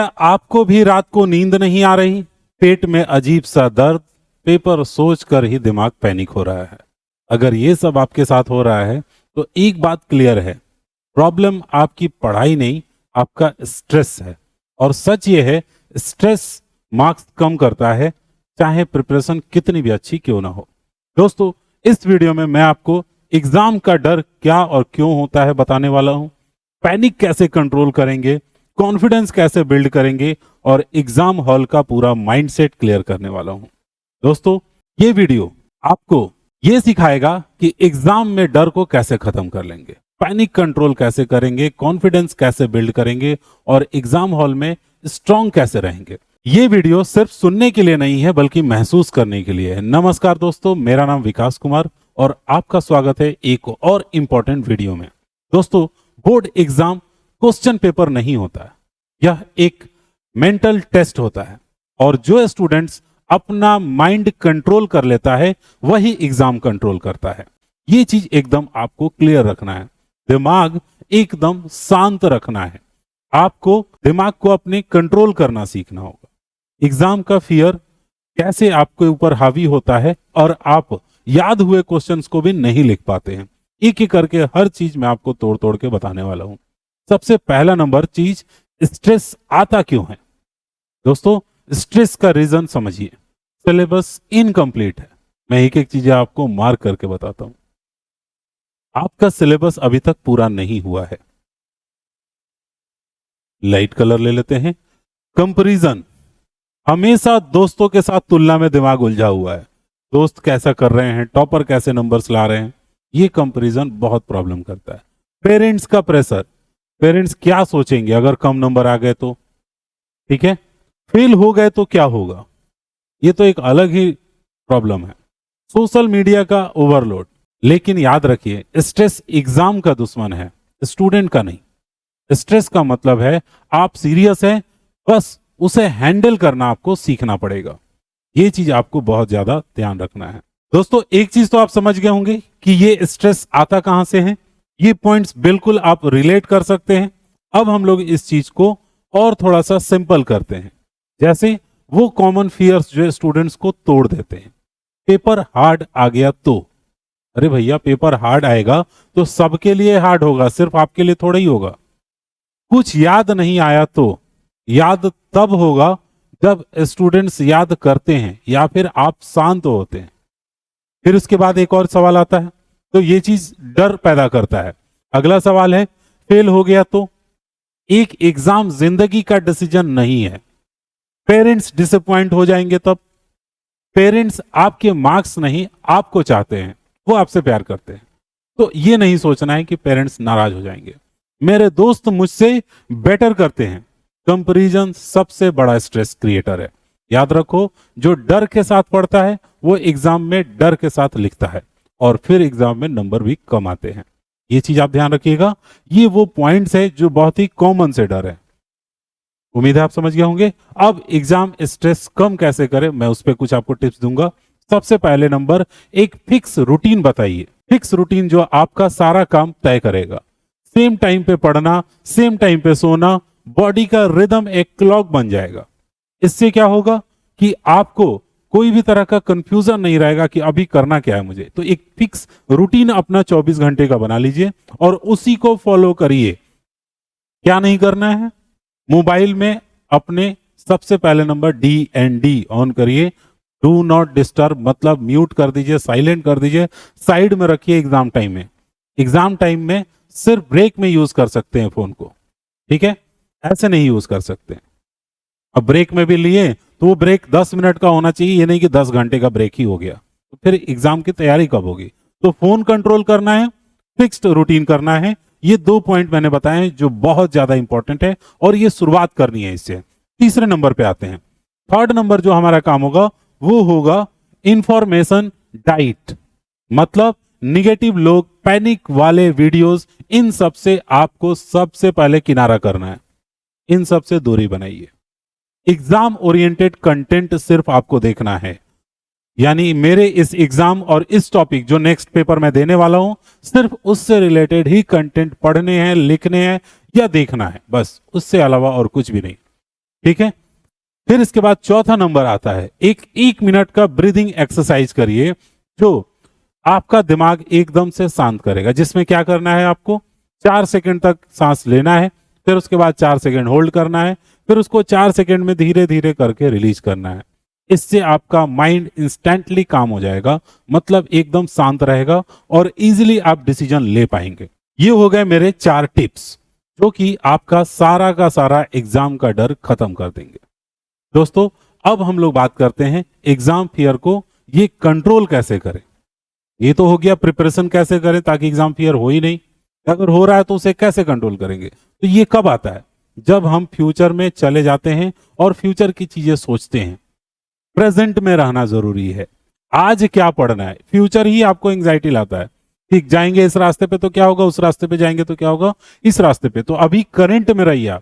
आपको भी रात को नींद नहीं आ रही, पेट में अजीब सा दर्द, पेपर सोच कर ही दिमाग पैनिक हो रहा है। अगर ये सब आपके साथ हो रहा है तो एक बात क्लियर है, प्रॉब्लम आपकी पढ़ाई नहीं, आपका स्ट्रेस है। और सच ये है, स्ट्रेस मार्क्स कम करता है, चाहे प्रिपरेशन कितनी भी अच्छी क्यों ना हो। दोस्तों, इस वीडियो में मैं आपको एग्जाम का डर क्या और क्यों होता है बताने वाला हूं, पैनिक कैसे कंट्रोल करेंगे, कॉन्फिडेंस कैसे बिल्ड करेंगे और एग्जाम हॉल का पूरा माइंडसेट क्लियर करने वाला हूं। दोस्तों, ये वीडियो आपको ये सिखाएगा कि एग्जाम में डर को कैसे खत्म कर लेंगे, पैनिक कंट्रोल कैसे करेंगे, कॉन्फिडेंस कैसे बिल्ड करेंगे और एग्जाम हॉल में स्ट्रांग कैसे रहेंगे। ये वीडियो सिर्फ सुनने के लिए नहीं है बल्कि महसूस करने के लिए है। नमस्कार दोस्तों, मेरा नाम विकास कुमार और आपका स्वागत है एक और इंपॉर्टेंट वीडियो में। दोस्तों, बोर्ड एग्जाम क्वेश्चन पेपर नहीं होता है, यह एक मेंटल टेस्ट होता है और जो स्टूडेंट्स अपना माइंड कंट्रोल कर लेता है वही एग्जाम कंट्रोल करता है। ये चीज एकदम आपको क्लियर रखना है, दिमाग एकदम शांत रखना है, आपको दिमाग को अपने कंट्रोल करना सीखना होगा। एग्जाम का फियर कैसे आपके ऊपर हावी होता है और आप याद हुए क्वेश्चंस को भी नहीं लिख पाते हैं। एक एक करके हर चीज मैं आपको तोड़ तोड़ के बताने वाला हूं। सबसे पहला नंबर चीज, स्ट्रेस आता क्यों है। दोस्तों, स्ट्रेस का रीजन समझिए, सिलेबस इनकम्प्लीट है। मैं एक एक चीजें आपको मार्क करके बताता हूं। आपका सिलेबस अभी तक पूरा नहीं हुआ है। लाइट कलर ले लेते हैं। कंपैरिजन, हमेशा दोस्तों के साथ तुलना में दिमाग उलझा हुआ है। दोस्त कैसा कर रहे हैं, टॉपर कैसे नंबर्स ला रहे हैं, ये कंपैरिजन बहुत प्रॉब्लम करता है। पेरेंट्स का प्रेशर, पेरेंट्स क्या सोचेंगे अगर कम नंबर आ गए तो, ठीक है, फेल हो गए तो क्या होगा, ये तो एक अलग ही प्रॉब्लम है। सोशल मीडिया का ओवरलोड। लेकिन याद रखिए, स्ट्रेस एग्जाम का दुश्मन है, स्टूडेंट का नहीं। स्ट्रेस का मतलब है आप सीरियस हैं, बस उसे हैंडल करना आपको सीखना पड़ेगा। ये चीज आपको बहुत ज्यादा ध्यान रखना है। दोस्तों, एक चीज तो आप समझ गए होंगे कि ये स्ट्रेस आता कहां से है। ये पॉइंट्स बिल्कुल आप रिलेट कर सकते हैं। अब हम लोग इस चीज को और थोड़ा सा सिंपल करते हैं, जैसे वो कॉमन फियर्स जो स्टूडेंट्स को तोड़ देते हैं। पेपर हार्ड आ गया तो, अरे भैया, पेपर हार्ड आएगा तो सबके लिए हार्ड होगा, सिर्फ आपके लिए थोड़ा ही होगा। कुछ याद नहीं आया तो, याद तब होगा जब स्टूडेंट्स याद करते हैं या फिर आप शांत होते हैं। फिर उसके बाद एक और सवाल आता है, तो ये चीज डर पैदा करता है। अगला सवाल है, फेल हो गया तो। एक एग्जाम जिंदगी का डिसीजन नहीं है। पेरेंट्स डिसअपॉइंट हो जाएंगे तब। पेरेंट्स आपके मार्क्स नहीं आपको चाहते हैं, वो आपसे प्यार करते हैं। तो ये नहीं सोचना है कि पेरेंट्स नाराज हो जाएंगे। मेरे दोस्त मुझसे बेटर करते हैं। कंपैरिजन सबसे बड़ा स्ट्रेस क्रिएटर है। याद रखो, जो डर के साथ पढ़ता है वो एग्जाम में डर के साथ लिखता है और फिर एग्जाम में नंबर भी कम आते हैं। ये चीज आप ध्यान रखिएगा। ये वो पॉइंट्स है जो बहुत ही कॉमन से डर है। उम्मीद है आप समझ गए होंगे। अब एग्जाम स्ट्रेस कम कैसे करें, मैं उस पर कुछ आपको टिप्स दूंगा। सबसे पहले नंबर, एक फिक्स रूटीन बताइए। फिक्स रूटीन जो आपका सारा काम तय करेगा। सेम टाइम पे पढ़ना, सेम टाइम पे सोना, बॉडी का रिदम एक क्लॉक बन जाएगा। इससे क्या होगा कि आपको कोई भी तरह का कंफ्यूजन नहीं रहेगा कि अभी करना क्या है मुझे। तो एक फिक्स रूटीन अपना 24 घंटे का बना लीजिए और उसी को फॉलो करिए। क्या नहीं करना है, मोबाइल में अपने सबसे पहले नंबर DND ऑन करिए। डू नॉट डिस्टर्ब मतलब म्यूट कर दीजिए, साइलेंट कर दीजिए, साइड में रखिए। एग्जाम टाइम में, एग्जाम टाइम में सिर्फ ब्रेक में यूज कर सकते हैं फोन को, ठीक है, ऐसे नहीं यूज कर सकते। अब ब्रेक में भी लिए तो वो ब्रेक 10 मिनट का होना चाहिए, ये नहीं कि 10 घंटे का ब्रेक ही हो गया, तो फिर एग्जाम की तैयारी कब होगी। तो फोन कंट्रोल करना है, फिक्स्ड रूटीन करना है। ये 2 पॉइंट मैंने बताए जो बहुत ज्यादा इंपॉर्टेंट है और ये शुरुआत करनी है इससे। तीसरे नंबर पे आते हैं। थर्ड नंबर जो हमारा काम होगा वो होगा इंफॉर्मेशन डाइट। मतलब निगेटिव लोग, पैनिक वाले वीडियोस, इन सब से आपको सबसे पहले किनारा करना है। इन सब से दूरी बनाइए। एग्जाम ओरिएंटेड कंटेंट सिर्फ आपको देखना है। यानी मेरे इस एग्जाम और इस टॉपिक जो नेक्स्ट पेपर में देने वाला हूं, सिर्फ उससे रिलेटेड ही कंटेंट पढ़ने हैं, लिखने हैं या देखना है, बस, उससे अलावा और कुछ भी नहीं। ठीक है। फिर इसके बाद चौथा नंबर आता है, एक मिनट का ब्रीदिंग एक्सरसाइज करिए जो आपका दिमाग एकदम से शांत करेगा, जिसमें क्या करना है, आपको 4 सेकंड तक सांस लेना है, फिर उसके बाद 4 सेकंड होल्ड करना है, फिर उसको 4 सेकंड में धीरे धीरे करके रिलीज करना है। इससे आपका माइंड इंस्टेंटली काम हो जाएगा, मतलब एकदम शांत रहेगा और इजीली आप डिसीजन ले पाएंगे। ये हो गए मेरे 4 टिप्स जो कि आपका सारा का सारा एग्जाम का डर खत्म कर देंगे। दोस्तों, अब हम लोग बात करते हैं एग्जाम फियर को ये कंट्रोल कैसे करें। ये तो हो गया प्रिपरेशन कैसे करें ताकि एग्जाम फियर हो ही नहीं, अगर हो रहा है तो उसे कैसे कंट्रोल करेंगे। तो ये कब आता है, जब हम फ्यूचर में चले जाते हैं और फ्यूचर की चीजें सोचते हैं। प्रेजेंट में रहना जरूरी है, आज क्या पढ़ना है, फ्यूचर ही आपको एंग्जाइटी लाता है। ठीक, जाएंगे इस रास्ते पे तो क्या होगा, उस रास्ते पे जाएंगे तो क्या होगा, इस रास्ते पे। तो अभी करंट में रहिए,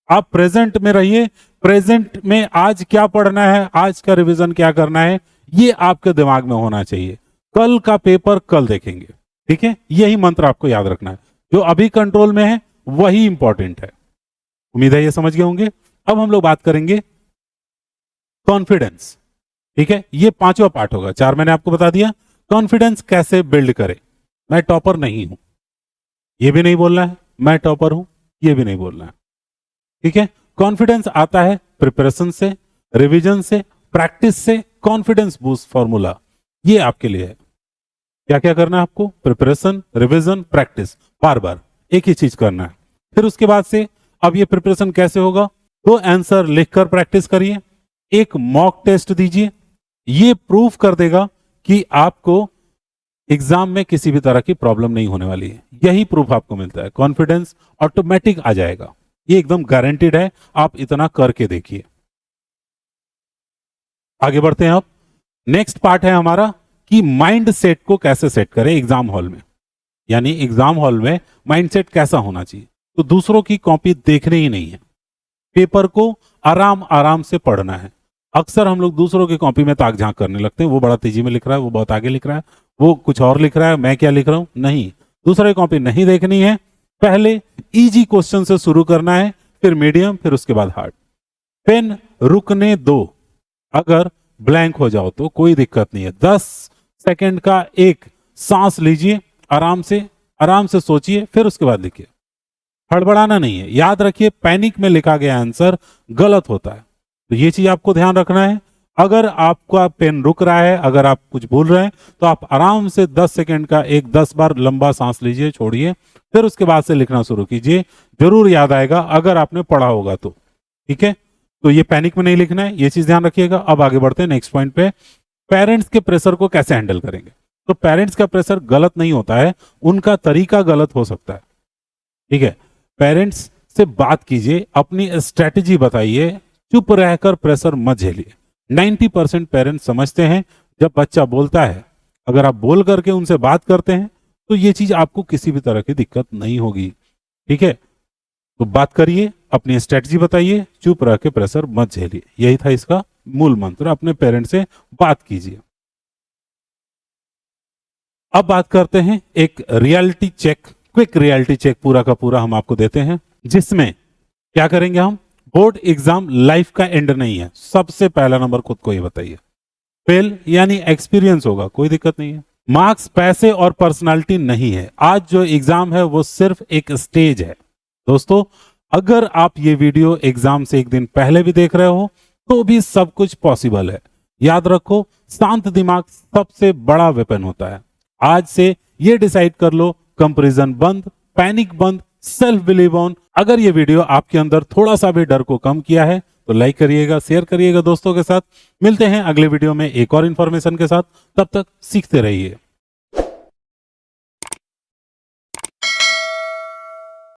आप प्रेजेंट में रहिए। प्रेजेंट में आज क्या पढ़ना है, आज का रिवीजन क्या करना है, ये आपके दिमाग में होना चाहिए। कल का पेपर कल देखेंगे, ठीक है, यही मंत्र आपको याद रखना है। जो अभी कंट्रोल में है वही इंपॉर्टेंट है। उम्मीद है ये समझ गए होंगे। अब हम लोग बात करेंगे कॉन्फिडेंस, ठीक है, ये 5वां पार्ट होगा। 4 मैंने आपको बता दिया। कॉन्फिडेंस कैसे बिल्ड करें। मैं टॉपर नहीं हूं, ये भी नहीं बोलना है, मैं टॉपर हूं, ये भी नहीं बोलना है, ठीक है। कॉन्फिडेंस आता है प्रिपरेशन से, रिवीजन से, प्रैक्टिस से। कॉन्फिडेंस बूस्ट फॉर्मूला ये आपके लिए है। क्या क्या करना है आपको, प्रिपरेशन, रिवीजन, प्रैक्टिस, बार बार एक ही चीज करना है। फिर उसके बाद से अब ये प्रिपरेशन कैसे होगा, तो आंसर लिखकर प्रैक्टिस करिए, एक मॉक टेस्ट दीजिए। ये प्रूफ कर देगा कि आपको एग्जाम में किसी भी तरह की प्रॉब्लम नहीं होने वाली है। यही प्रूफ आपको मिलता है, कॉन्फिडेंस ऑटोमेटिक आ जाएगा, ये एकदम गारंटीड है। आप इतना करके देखिए। आगे बढ़ते हैं। अब नेक्स्ट पार्ट है हमारा कि माइंड सेट को कैसे सेट करें एग्जाम हॉल में, यानी एग्जाम हॉल में माइंड सेट कैसा होना चाहिए। तो दूसरों की कॉपी देखने ही नहीं है, पेपर को आराम आराम से पढ़ना है। अक्सर हम लोग दूसरों की कॉपी में ताक झांक करने लगते हैं, वो बड़ा तेजी में लिख रहा है, वो बहुत आगे लिख रहा है, वो कुछ और लिख रहा है, मैं क्या लिख रहा हूं। नहीं, दूसरे की कॉपी नहीं देखनी है। पहले इजी क्वेश्चन से शुरू करना है, फिर मीडियम, फिर उसके बाद हार्ड। पेन रुकने दो, अगर ब्लैंक हो जाओ तो कोई दिक्कत नहीं है। 10 सेकंड का एक सांस लीजिए, आराम से सोचिए, फिर उसके बाद लिखिए। हड़बड़ाना नहीं है। याद रखिए, पैनिक में लिखा गया आंसर गलत होता है, तो ये चीज आपको ध्यान रखना है। अगर आपका पेन रुक रहा है, अगर आप कुछ बोल रहे हैं, तो आप आराम से 10 सेकंड का एक 10 बार लंबा सांस लीजिए, छोड़िए, फिर उसके बाद से लिखना शुरू कीजिए। जरूर याद आएगा अगर आपने पढ़ा होगा तो, ठीक है। तो ये पैनिक में नहीं लिखना है, ये चीज ध्यान रखिएगा। अब आगे बढ़ते हैं नेक्स्ट पॉइंट पे, पेरेंट्स के प्रेशर को कैसे हैंडल करेंगे। तो पेरेंट्स का प्रेशर गलत नहीं होता है, उनका तरीका गलत हो सकता है, ठीक है। पेरेंट्स से बात कीजिए, अपनी स्ट्रेटेजी बताइए, चुप रहकर प्रेशर मत झेलिए। 90% पेरेंट्स समझते हैं जब बच्चा बोलता है, अगर आप बोल करके उनसे बात करते हैं तो ये चीज आपको किसी भी तरह की दिक्कत नहीं होगी, ठीक है। तो बात करिए, अपनी स्ट्रेटजी बताइए, चुप रह के प्रेशर मत झेलिए। यही था इसका मूल मंत्र, अपने पेरेंट्स से बात कीजिए। अब बात करते हैं एक reality check, quick reality check पूरा का पूरा हम आपको देते हैं, जिसमें क्या करेंगे हम, बोर्ड एग्जाम लाइफ का एंड नहीं है। सबसे पहला नंबर खुद को ये बताइए, फेल यानी एक्सपीरियंस होगा, कोई दिक्कत नहीं है। मार्क्स, पैसे और पर्सनालिटी नहीं है। आज जो एग्जाम है वो सिर्फ एक स्टेज है। दोस्तों, अगर आप ये वीडियो एग्जाम से एक दिन पहले भी देख रहे हो तो भी सब कुछ पॉसिबल है। याद रखो, शांत दिमाग सबसे बड़ा वेपन होता है। आज से ये डिसाइड कर लो, कंपैरिजन बंद, पैनिक बंद, सेल्फ बिलीव ऑन। अगर ये वीडियो आपके अंदर थोड़ा सा भी डर को कम किया है तो लाइक करिएगा, शेयर करिएगा दोस्तों के साथ। मिलते हैं अगले वीडियो में एक और इंफॉर्मेशन के साथ, तब तक सीखते रहिए।